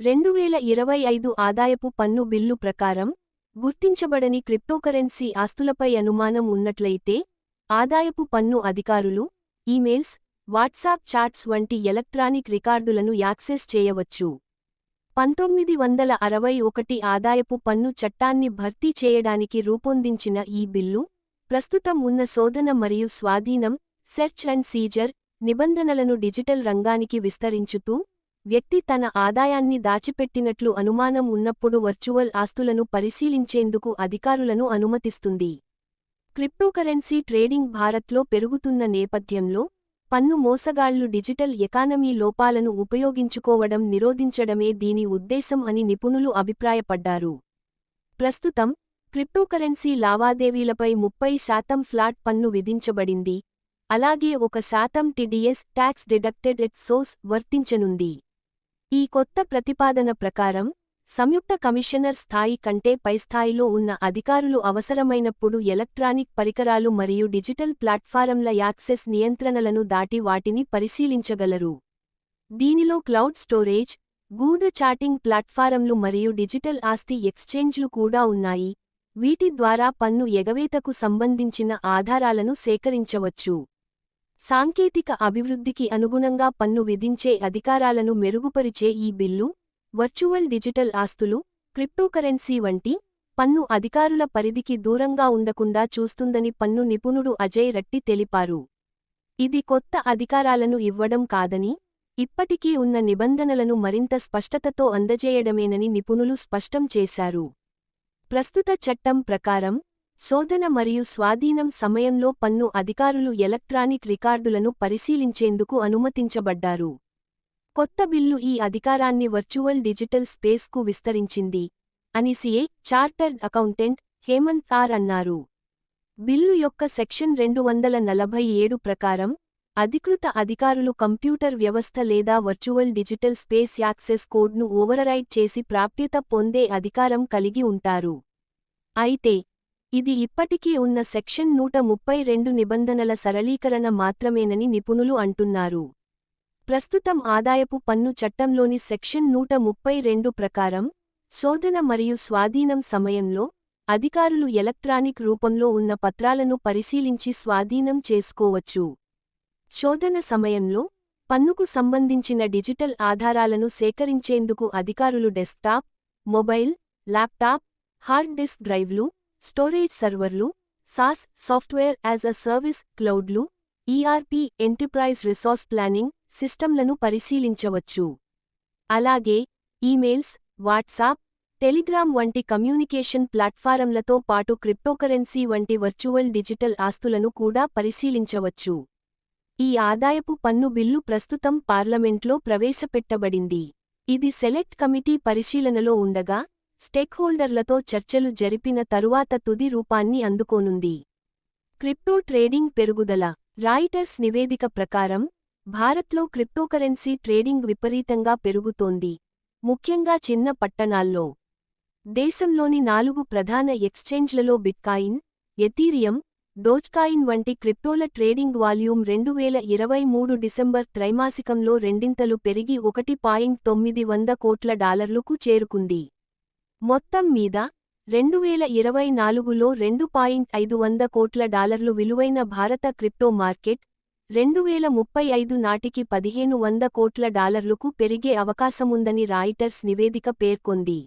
2025 ఆదాయపు పన్ను బిల్లు ప్రకారం, గుర్తించబడని క్రిప్టోకరెన్సీ ఆస్తులపై అనుమానం ఉన్నట్లయితే, ఆదాయపు పన్ను అధికారులు, ఈమెయిల్స్, వాట్సాప్ చాట్స్ వంటి ఎలక్ట్రానిక్ రికార్డులను యాక్సెస్ చేయవచ్చు. 1961 ఆదాయపు పన్ను చట్టాన్ని భర్తీ చేయడానికి రూపొందించిన ఈ బిల్లు, ప్రస్తుతం ఉన్న శోధన మరియు స్వాధీనం, సెర్చ్ అండ్ సీజర్, నిబంధనలను డిజిటల్ రంగానికి విస్తరించుతూ, వ్యక్తి తన ఆదాయాన్ని దాచిపెట్టినట్లు అనుమానం ఉన్నప్పుడు వర్చువల్ ఆస్తులను పరిశీలించేందుకు అధికారులను అనుమతిస్తుంది. క్రిప్టోకరెన్సీ ట్రేడింగ్ భారత్లో పెరుగుతున్న నేపథ్యంలో, పన్ను మోసగాళ్లు డిజిటల్ ఎకానమీ లోపాలను ఉపయోగించుకోవడం నిరోధించడమే దీని ఉద్దేశం అని నిపుణులు అభిప్రాయపడ్డారు. ప్రస్తుతం, క్రిప్టోకరెన్సీ లావాదేవీలపై 30% ఫ్లాట్ పన్ను విధించబడింది, అలాగే 1% TDS tax deducted at source వర్తించనుంది. ఈ కొత్త ప్రతిపాదన ప్రకారం, సంయుక్త కమిషనర్ స్థాయి కంటే పైస్థాయిలో ఉన్న అధికారులు అవసరమైనప్పుడు ఎలక్ట్రానిక్ పరికరాలు మరియు డిజిటల్ ప్లాట్ఫారమ్ల యాక్సెస్ నియంత్రణలను దాటి వాటిని పరిశీలించగలరు. దీనిలో క్లౌడ్ స్టోరేజ్, గూఢ చాటింగ్ ప్లాట్ఫారమ్లు మరియు డిజిటల్ ఆస్తి ఎక్స్చేంజ్లు కూడా ఉన్నాయి, వీటి ద్వారా పన్ను ఎగవేతకు సంబంధించిన ఆధారాలను సేకరించవచ్చు. సాంకేతిక అభివృద్ధికి అనుగుణంగా పన్ను విధించే అధికారాలను మెరుగుపరిచే ఈ బిల్లు, వర్చువల్ డిజిటల్ ఆస్తులు, క్రిప్టోకరెన్సీ వంటి, పన్ను అధికారుల పరిధికి దూరంగా ఉండకుండా చూస్తుందని పన్ను నిపుణుడు అజయ్ రట్టి తెలిపారు. ఇది కొత్త అధికారాలను ఇవ్వడం కాదని, ఇప్పటికీ ఉన్న నిబంధనలను మరింత స్పష్టతతో అందజేయడమేనని నిపుణులు స్పష్టం చేశారు. ప్రస్తుత చట్టం ప్రకారం, శోధన మరియు స్వాధీనం సమయంలో పన్ను అధికారులు ఎలక్ట్రానిక్ రికార్డులను పరిశీలించేందుకు అనుమతించబడ్డారు. కొత్త బిల్లు ఈ అధికారాన్ని వర్చువల్ డిజిటల్ స్పేస్కు విస్తరించింది, అని CA, chartered accountant, Hemant R అన్నారు. బిల్లు యొక్క సెక్షన్ 247 ప్రకారం, అధికృత అధికారులు కంప్యూటర్ వ్యవస్థ లేదా వర్చువల్ డిజిటల్ స్పేస్ యాక్సెస్ కోడ్ను ఓవరరైడ్ చేసి ప్రాప్యత పొందే అధికారం కలిగి ఉంటారు. అయితే, ఇది ఇప్పటికీ ఉన్న సెక్షన్ 132 నిబంధనల సరళీకరణ మాత్రమేనని నిపుణులు అంటున్నారు. ప్రస్తుతం ఆదాయపు పన్ను చట్టంలోని సెక్షన్ 132 ప్రకారం, శోధన మరియు స్వాధీనం సమయంలో, అధికారులు ఎలక్ట్రానిక్ రూపంలో ఉన్న పత్రాలను పరిశీలించి స్వాధీనం చేసుకోవచ్చు. శోధన సమయంలో, పన్నుకు సంబంధించిన డిజిటల్ ఆధారాలను సేకరించేందుకు అధికారులు desktop, mobile, laptop, hard disk డ్రైవ్లు, స్టోరేజ్ సర్వర్లు, SaaS software as a service క్లౌడ్లు, ఈఆర్పీ ఎంటర్ప్రైజ్ రిసోర్స్ ప్లానింగ్ సిస్టమ్లను పరిశీలించవచ్చు. అలాగే, ఈమెయిల్స్, వాట్సాప్, టెలిగ్రామ్ వంటి కమ్యూనికేషన్ ప్లాట్ఫారమ్లతో పాటు క్రిప్టోకరెన్సీ వంటి వర్చువల్ డిజిటల్ ఆస్తులను కూడా పరిశీలించవచ్చు. ఈ ఆదాయపు పన్ను బిల్లు ప్రస్తుతం పార్లమెంట్లో ప్రవేశపెట్టబడింది. ఇది సెలెక్ట్ కమిటీ పరిశీలనలో ఉండగా, స్టేక్హోల్డర్లతో చర్చలు జరిపిన తరువాత తుది రూపాన్ని అందుకోనుంది. క్రిప్టో ట్రేడింగ్ పెరుగుదల. రాయిటర్స్ నివేదిక ప్రకారం, భారత్లో క్రిప్టోకరెన్సీ ట్రేడింగ్ విపరీతంగా పెరుగుతోంది, ముఖ్యంగా చిన్న పట్టణాల్లో. దేశంలోని 4 ప్రధాన ఎక్స్చేంజ్లలో బిట్కాయిన్, ఎథీరియం, డోజ్కాయిన్ వంటి క్రిప్టోల ట్రేడింగ్ వాల్యూమ్ 2023 డిసెంబర్ త్రైమాసికంలో రెండింతలు పెరిగి $1.9 కోట్ల చేరుకుంది. మొత్తం మీద, 2024లో $2.5 కోట్ల విలువైన భారత క్రిప్టో మార్కెట్, 2035 నాటికి $1,500 కోట్ల పెరిగే అవకాశముందని రాయిటర్స్ నివేదిక పేర్కొంది.